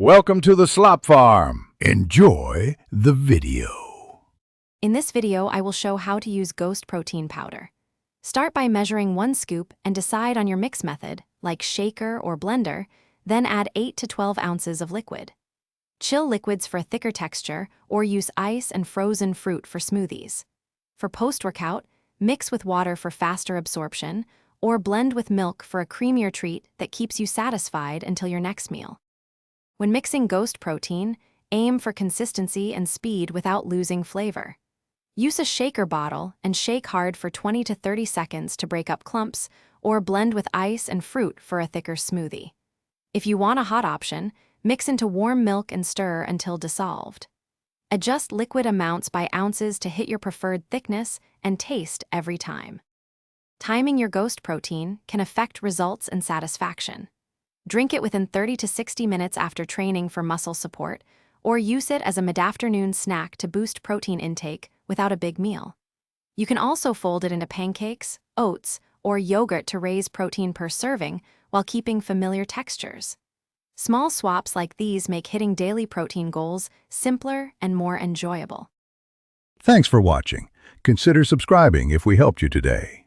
Welcome to the Slop Farm. Enjoy the video. In this video, I will show how to use Ghost protein powder. Start by measuring 1 scoop and decide on your mix method, like shaker or blender, then add 8 to 12 ounces of liquid. Chill liquids for a thicker texture or use ice and frozen fruit for smoothies. For post-workout, mix with water for faster absorption or blend with milk for a creamier treat that keeps you satisfied until your next meal. When mixing Ghost protein, aim for consistency and speed without losing flavor. Use a shaker bottle and shake hard for 20 to 30 seconds to break up clumps, or blend with ice and fruit for a thicker smoothie. If you want a hot option, mix into warm milk and stir until dissolved. Adjust liquid amounts by ounces to hit your preferred thickness and taste every time. Timing your Ghost protein can affect results and satisfaction. Drink it within 30 to 60 minutes after training for muscle support, or use it as a mid-afternoon snack to boost protein intake without a big meal. You can also fold it into pancakes, oats, or yogurt to raise protein per serving while keeping familiar textures. Small swaps like these make hitting daily protein goals simpler and more enjoyable. Thanks for watching. Consider subscribing if we helped you today.